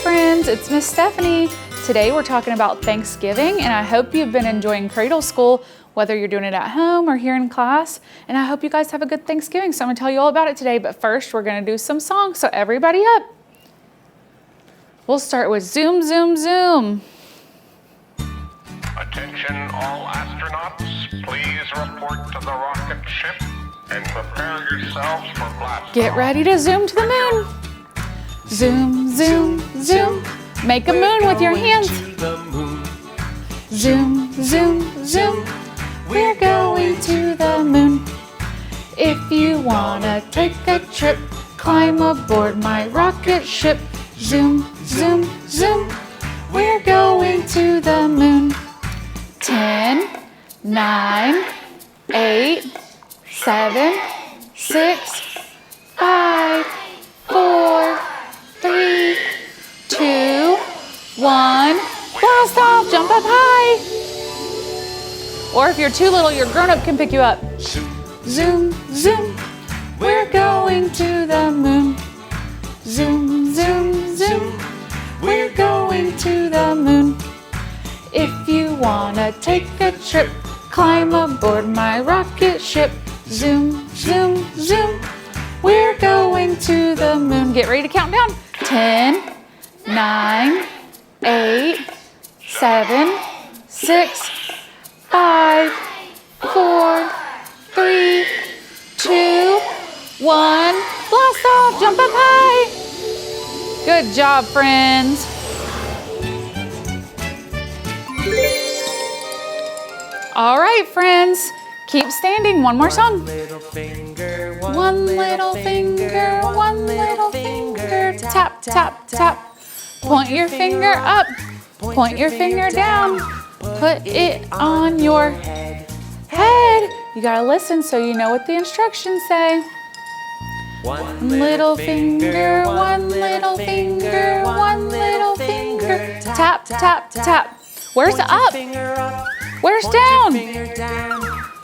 friends, it's Miss Stephanie. Today we're talking about Thanksgiving, and I hope you've been enjoying Cradle School, whether you're doing it at home or here in class. And I hope you guys have a good Thanksgiving. So I'm gonna tell you all about it today, but first we're gonna do some songs. So everybody up. We'll start with Zoom, Zoom, Zoom. Attention all astronauts, please report to the rocket ship and prepare yourselves for blast. Get ready to zoom to the moon. Zoom, zoom, zoom. Make a moon with your hands. Zoom, zoom, zoom. We're going to the moon. If you wanna take a trip, climb aboard my rocket ship. Zoom, zoom, zoom. We're going to the moon. 10, 9, 8, 7, 6, 5, 4, 3, 2, 1. Blast off, jump up high. Or if you're too little, your grown-up can pick you up. Zoom, zoom, we're going to the moon. Zoom, zoom, zoom, we're going to the moon. If you wanna take a trip, climb aboard my rocket ship. Zoom, zoom, zoom, we're going to the moon. Get ready to count down. 10, 9, 8, 7, 6, 5, 4, 3, 2, 1. Blast off, jump up high. Good job, friends. All right, friends, keep standing. One more song. One little finger, one little finger, tap, tap, tap. Point your finger up, point your finger down. Put it on your head. You gotta listen so you know what the instructions say. One little finger, one little finger, one little finger, tap, tap, tap. Where's up? Where's down?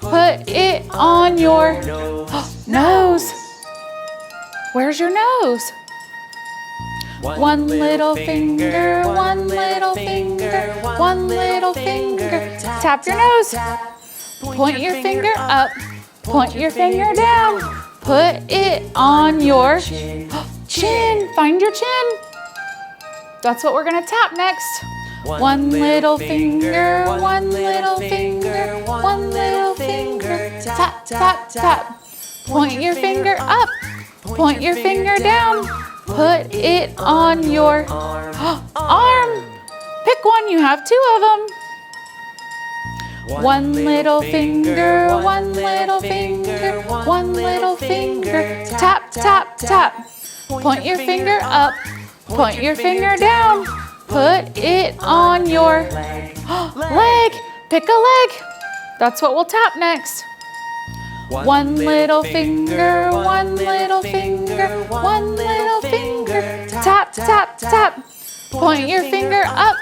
Put it on your nose. Where's your nose? One little finger, one little finger, one little finger. Tap your nose. Point your finger up. Point your finger down. Put it on your chin. Find your chin. That's what we're gonna tap next. One little finger, one little finger, one little finger. Tap, tap, tap. Point your finger up. Point your finger down. Put it on your arm. Pick one, you have two of them. One little finger, one little finger, one little finger. Tap, tap, tap. Point your finger up. Point your finger down. Put it on your leg. Pick a leg. That's what we'll tap next. One little finger, one little finger, one little finger. Tap, tap, tap. Point your finger up.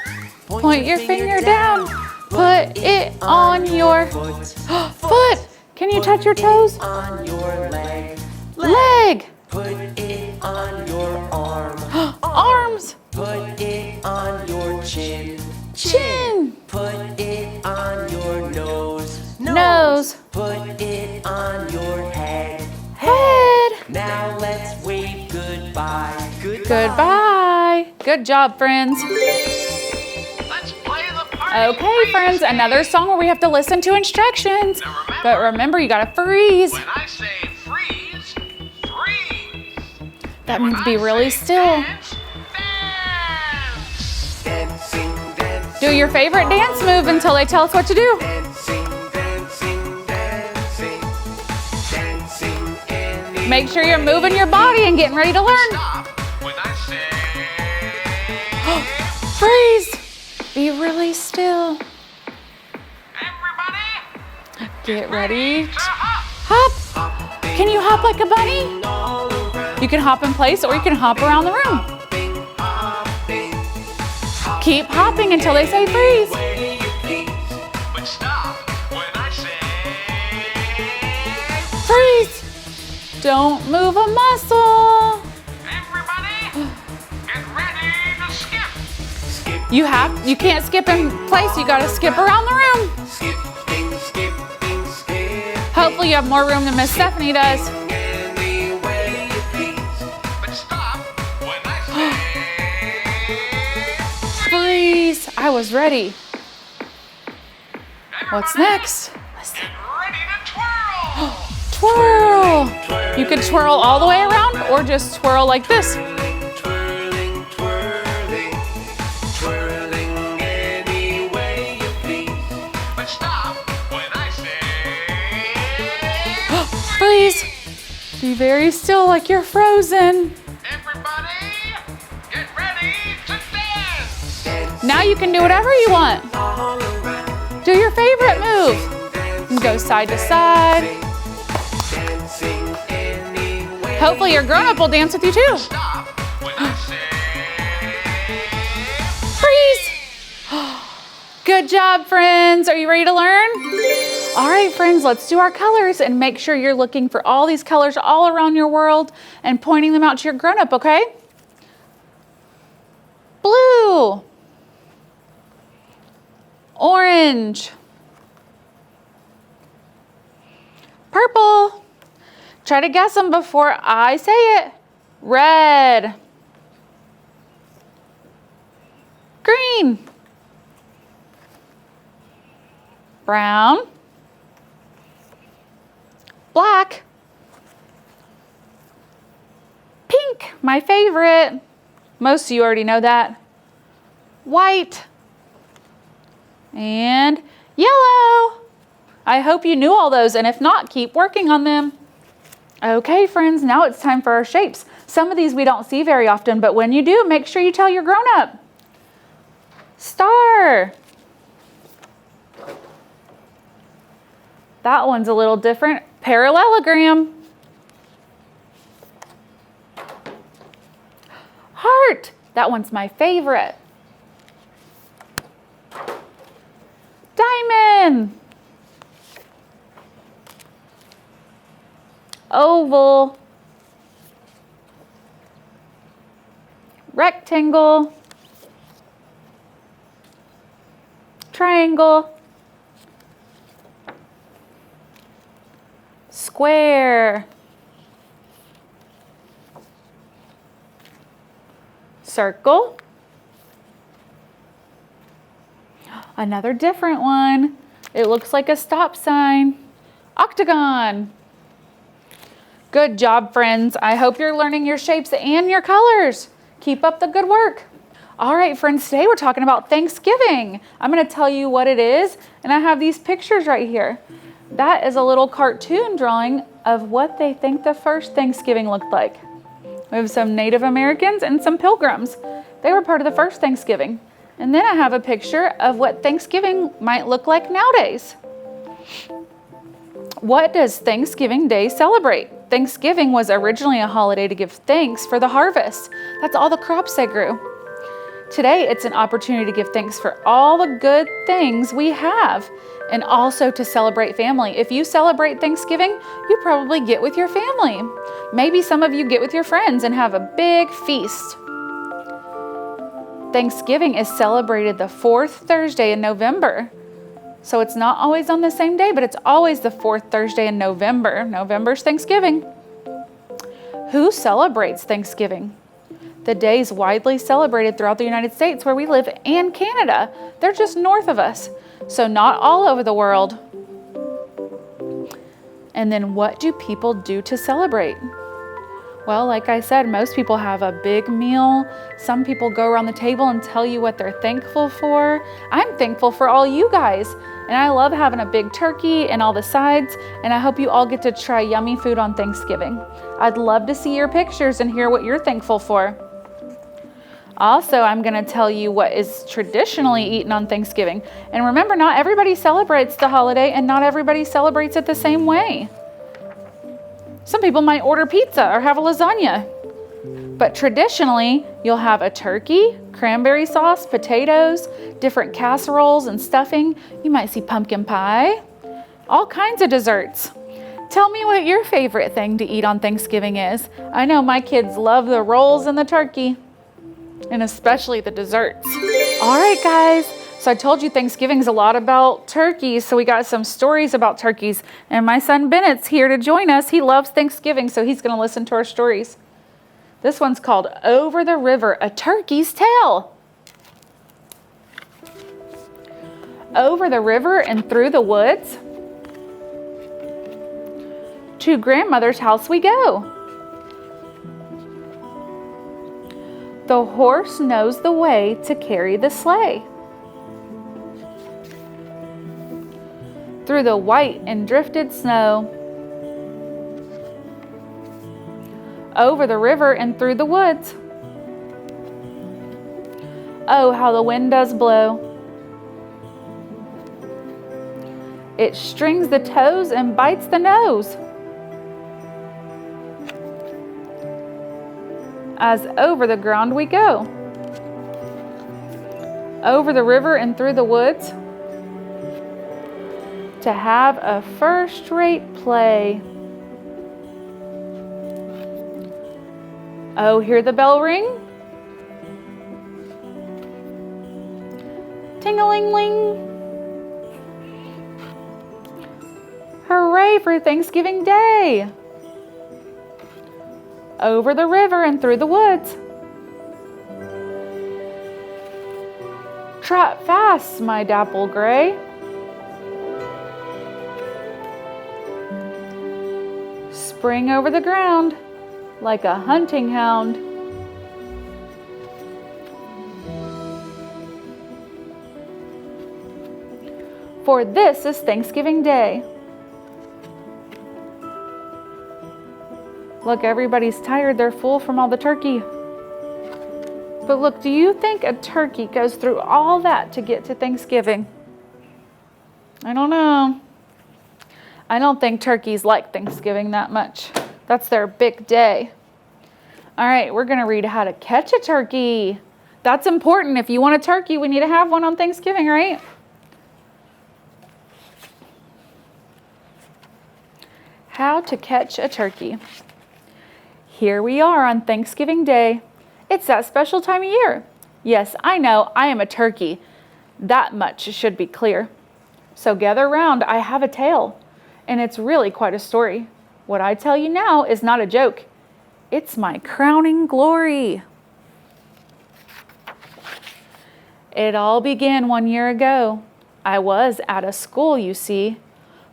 Point your finger down. Put it on your foot. Can you touch your toes? On your leg. Leg. Put it on your arm. Arms. Put it on your chin. Chin. Put it on your nose. Nose. Put it on your head. Head. Now let's wave goodbye. Goodbye. Good job, friends. Let's play the party. Okay, friends, another song where we have to listen to instructions. But remember, you gotta freeze. When I say freeze, freeze. That means be really still. Dance, dance. Dancing, dancing. Do your favorite dance move until they tell us what to do. Dancing, dancing, dancing. Dancing in the Make sure you're moving your body and getting ready to learn. Stop when I say Freeze. Be really still. everybody Get ready. to hop. Hop. Can you hop like a bunny? all around. You can hop in place or you can hop around the room. Hopping, hopping. Keep hopping until they say freeze. Where you please. But stop when I say Freeze. Don't move a muscle. everybody get ready to skip. You can't skip in place. You gotta skip around the room. Skipping, skipping, skipping. Hopefully you have more room than Miss Stephanie does. Any way you please. But stop when I say. Freeze. I was ready. What's next? Get ready to twirl. Twirl. You could twirl all the way around or just twirl like this. Twirling, twirling, twirling any way you please. But stop when I say. Freeze. Be very still like you're frozen. Everybody, get ready to dance. Now you can do whatever you want. All around, Do your favorite move. And go side to side. dancing any way. Hopefully your grown-up will dance with you too. Stop when I say. Freeze. Good job, friends. Are you ready to learn? All right, friends, let's do our colors and make sure you're looking for all these colors all around your world and pointing them out to your grown-up, okay? Blue. Orange. Purple. Try to guess them before I say it. Red. Green. Brown. Black. Pink, my favorite. Most of you already know that. White. And yellow. I hope you knew all those, and if not, keep working on them. Okay, friends, now it's time for our shapes. Some of these we don't see very often, but when you do, make sure you tell your grown-up. Star. That one's a little different. Parallelogram. Heart. That one's my favorite. Diamond. Oval. Rectangle. Triangle. Square. Circle. Another different one. It looks like a stop sign. Octagon. Good job, friends. I hope you're learning your shapes and your colors. Keep up the good work. All right, friends, today we're talking about Thanksgiving. I'm going to tell you what it is, and I have these pictures right here. That is a little cartoon drawing of what they think the first Thanksgiving looked like. We have some Native Americans and some Pilgrims. They were part of the first Thanksgiving. And then I have a picture of what Thanksgiving might look like nowadays. What does Thanksgiving Day celebrate? Thanksgiving was originally a holiday to give thanks for the harvest. That's all the crops they grew. Today, it's an opportunity to give thanks for all the good things we have and also to celebrate family. If you celebrate Thanksgiving, you probably get with your family. Maybe some of you get with your friends and have a big feast. Thanksgiving is celebrated the fourth Thursday in November. So it's not always on the same day, but it's always the fourth Thursday in November. November's Thanksgiving. Who celebrates Thanksgiving? The day is widely celebrated throughout the United States where we live and Canada. They're just north of us, so not all over the world. And then what do people do to celebrate? Well, like I said, most people have a big meal. Some people go around the table and tell you what they're thankful for. I'm thankful for all you guys, and I love having a big turkey and all the sides, and I hope you all get to try yummy food on Thanksgiving. I'd love to see your pictures and hear what you're thankful for. Also, I'm going to tell you what is traditionally eaten on Thanksgiving. And remember, not everybody celebrates the holiday and not everybody celebrates it the same way. Some people might order pizza or have a lasagna. But traditionally, you'll have a turkey, cranberry sauce, potatoes, different casseroles and stuffing. You might see pumpkin pie, all kinds of desserts. Tell me what your favorite thing to eat on Thanksgiving is. I know my kids love the rolls and the turkey, and especially the desserts. All right, guys. So I told you Thanksgiving's a lot about turkeys. So we got some stories about turkeys. And my son Bennett's here to join us. He loves Thanksgiving, so he's going to listen to our stories. This one's called Over the River, A Turkey's Tale. Over the river and through the woods, to grandmother's house we go. The horse knows the way to carry the sleigh. Through the white and drifted snow. Over the river and through the woods. Oh, how the wind does blow. It strings the toes and bites the nose. As over the ground we go. Over the river and through the woods. To have a first-rate play. Oh, hear the bell ring? Ting-a-ling-ling. Hooray for Thanksgiving Day! Over the river and through the woods. Trot fast, my dapple gray. Spring over the ground like a hunting hound. For this is Thanksgiving Day. Look, everybody's tired. They're full from all the turkey. But look, do you think a turkey goes through all that to get to Thanksgiving? I don't know. I don't think turkeys like Thanksgiving that much. That's their big day. All right, we're going to read how to catch a turkey. That's important. If you want a turkey, we need to have one on Thanksgiving, right? How to catch a turkey. Here we are on Thanksgiving Day. It's that special time of year. Yes, I know, I am a turkey. That much should be clear. So gather round, I have a tale. And it's really quite a story. What I tell you now is not a joke. It's my crowning glory. It all began 1 year ago. I was at a school, you see.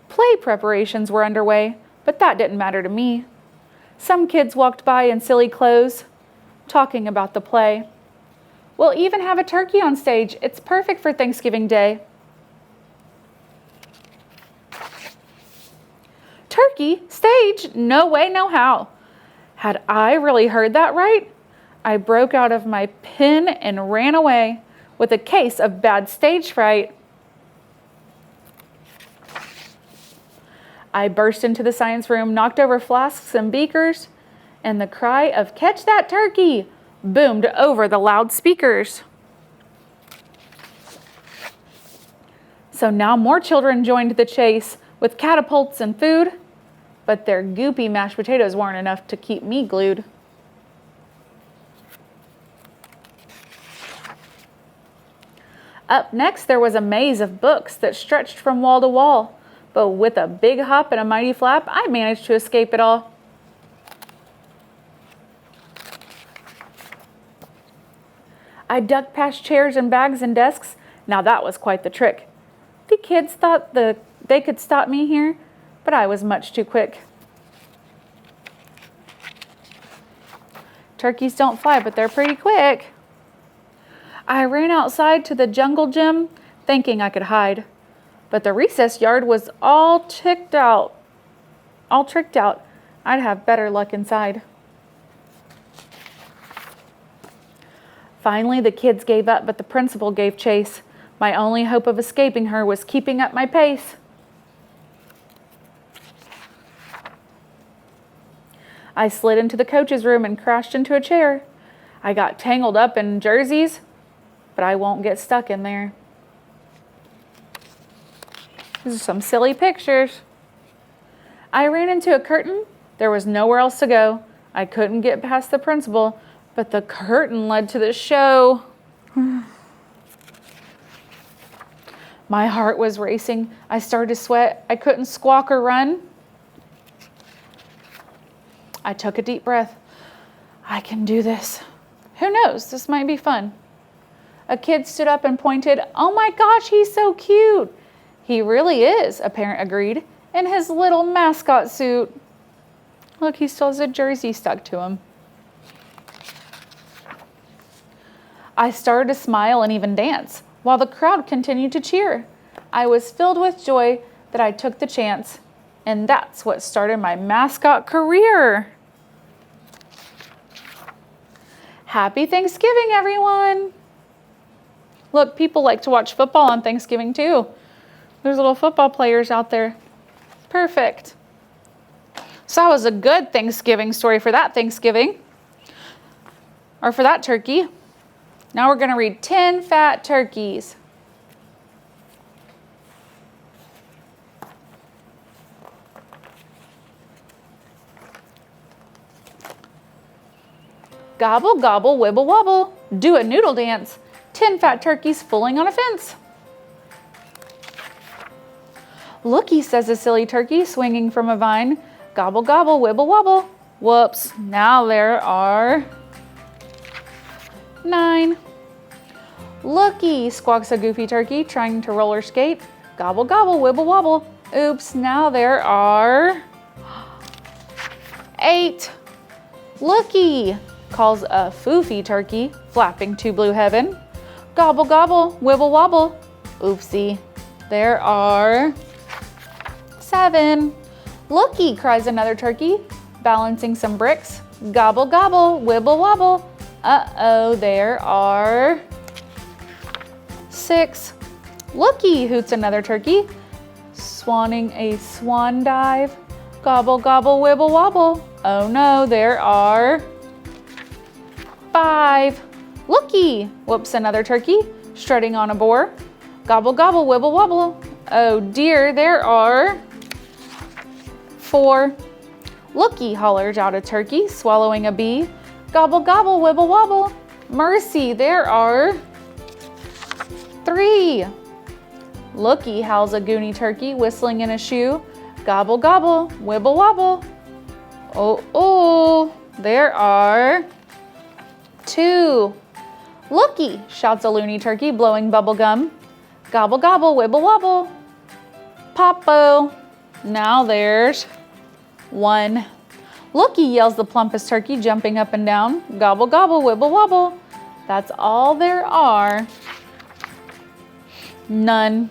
Play preparations were underway, but that didn't matter to me. Some kids walked by in silly clothes, talking about the play. We'll even have a turkey on stage. It's perfect for Thanksgiving Day. Turkey? Stage? No way, no how. Had I really heard that right? I broke out of my pen and ran away with a case of bad stage fright. I burst into the science room, knocked over flasks and beakers, and the cry of "Catch that turkey!" boomed over the loudspeakers. So now more children joined the chase with catapults and food, but their goopy mashed potatoes weren't enough to keep me glued. Up next, there was a maze of books that stretched from wall to wall, but with a big hop and a mighty flap, I managed to escape it all. I ducked past chairs and bags and desks. Now that was quite the trick. The kids thought they could stop me here, but I was much too quick. Turkeys don't fly, but they're pretty quick. I ran outside to the jungle gym, thinking I could hide. But the recess yard was all tricked out. I'd have better luck inside. Finally, the kids gave up, but the principal gave chase. My only hope of escaping her was keeping up my pace. I slid into the coach's room and crashed into a chair. I got tangled up in jerseys, but I won't get stuck in there. These are some silly pictures. I ran into a curtain. There was nowhere else to go. I couldn't get past the principal, but the curtain led to the show. My heart was racing. I started to sweat. I couldn't squawk or run. I took a deep breath. I can do this. Who knows? This might be fun. A kid stood up and pointed. Oh my gosh, he's so cute. He really is, a parent agreed, in his little mascot suit. Look, he still has a jersey stuck to him. I started to smile and even dance, while the crowd continued to cheer. I was filled with joy that I took the chance, and that's what started my mascot career. Happy Thanksgiving, everyone. Look, people like to watch football on Thanksgiving too. There's little football players out there. Perfect. So that was a good Thanksgiving story for that Thanksgiving, or for that turkey. Now we're going to read 10 fat turkeys. Gobble, gobble, wibble, wobble. Do a noodle dance. 10 fat turkeys fooling on a fence. Looky, says a silly turkey swinging from a vine. Gobble, gobble, wibble, wobble. Whoops, now there are 9. Looky, squawks a goofy turkey trying to roller skate. Gobble, gobble, wibble, wobble. Oops, now there are 8. Looky, calls a foofy turkey flapping to blue heaven. Gobble, gobble, wibble, wobble. Oopsie, there are 7. Looky, cries another turkey, balancing some bricks. Gobble, gobble, wibble, wobble. Uh-oh, there are 6. Looky, hoots another turkey, swanning a swan dive. Gobble, gobble, wibble, wobble. Oh no, there are 5. Looky, whoops another turkey, strutting on a boar. Gobble, gobble, wibble, wobble. Oh dear, there are 4. Looky, hollers out a turkey, swallowing a bee. Gobble, gobble, wibble, wobble. Mercy, there are 3. Looky, howls a goony turkey, whistling in a shoe. Gobble, gobble, wibble, wobble. Oh, there are 2. Looky, shouts a loony turkey, blowing bubble gum. Gobble, gobble, wibble, wobble. Pop-o. Now there's 1. Looky, yells the plumpest turkey, jumping up and down. Gobble, gobble, wibble, wobble. That's all there are. None.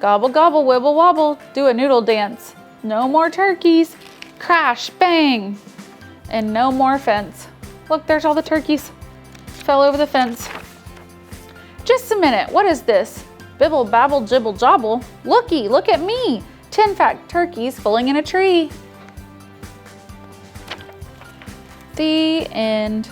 Gobble, gobble, wibble, wobble. Do a noodle dance. No more turkeys. Crash, bang. And no more fence. Look, there's all the turkeys. Fell over the fence. Just a minute, what is this? Bibble, babble, jibble, jobble. Looky, look at me. 10 fat turkeys fooling in a tree. The end.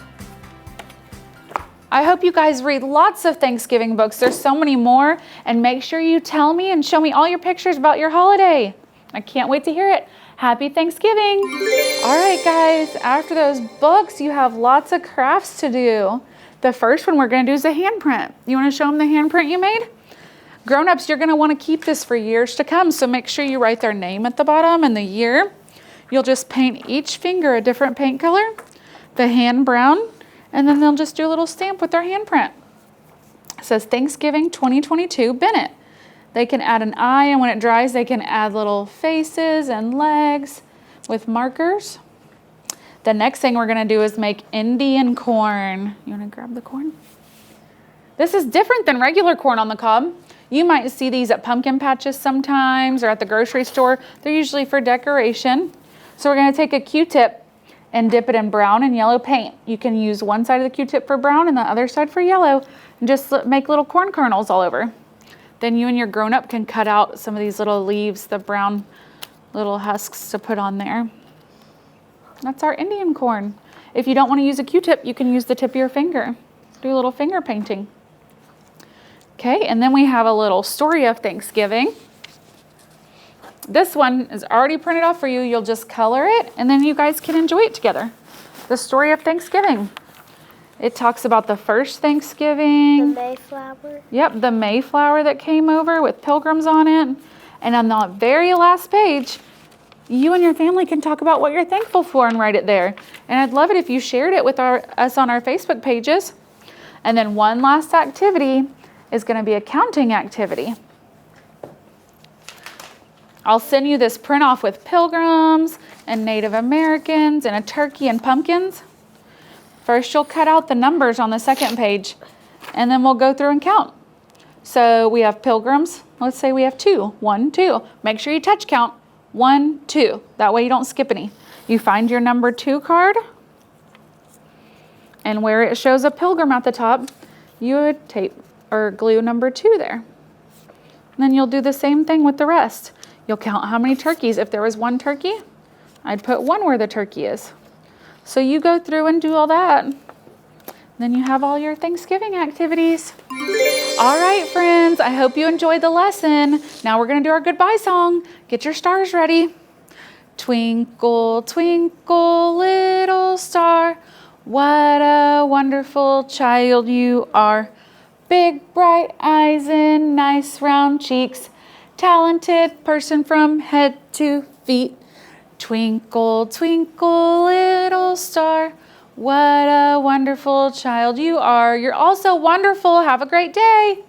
I hope you guys read lots of Thanksgiving books. There's so many more. And make sure you tell me and show me all your pictures about your holiday. I can't wait to hear it. Happy Thanksgiving. All right, guys, after those books, you have lots of crafts to do. The first one we're going to do is a handprint. You want to show them the handprint you made? Grown-ups, you're going to want to keep this for years to come, so make sure you write their name at the bottom and the year. You'll just paint each finger a different paint color, the hand brown, and then they'll just do a little stamp with their handprint. It says Thanksgiving 2022 Bennett. They can add an eye, and when it dries, they can add little faces and legs with markers. The next thing we're going to do is make Indian corn. You want to grab the corn? This is different than regular corn on the cob. You might see these at pumpkin patches sometimes or at the grocery store. They're usually for decoration. So we're going to take a Q-tip and dip it in brown and yellow paint. You can use one side of the Q-tip for brown and the other side for yellow, and just make little corn kernels all over. Then you and your grown-up can cut out some of these little leaves, the brown little husks to put on there. That's our Indian corn. If you don't want to use a Q-tip, you can use the tip of your finger. Do a little finger painting. Okay, and then we have a little story of Thanksgiving. This one is already printed off for you. You'll just color it, and then you guys can enjoy it together. The story of Thanksgiving. It talks about the first The Thanksgiving. Mayflower. Yep, the Mayflower that came over with pilgrims on it. And on the very last page, you and your family can talk about what you're thankful for and write it there. And I'd love it if you shared it with us on our Facebook pages. And then one last activity is going to be a counting activity. I'll send you this print off with pilgrims and Native Americans and a turkey and pumpkins. First, you'll cut out the numbers on the second page, and then we'll go through and count. So we have pilgrims. Let's say we have 2. 1, 2. Make sure you touch count. 1, 2. That way you don't skip any. You find your number 2 card, and where it shows a pilgrim at the top, you would tape or glue number 2 there. And then you'll do the same thing with the rest. You'll count how many turkeys. If there was 1 turkey, I'd put 1 where the turkey is. So you go through and do all that. Then you have all your Thanksgiving activities. All right, friends, I hope you enjoyed the lesson. Now we're gonna do our goodbye song. Get your stars ready. Twinkle, twinkle, little star, what a wonderful child you are. Big bright eyes and nice round cheeks, talented person from head to feet. Twinkle, twinkle, little star, what a wonderful child you are. You're all so wonderful. Have a great day.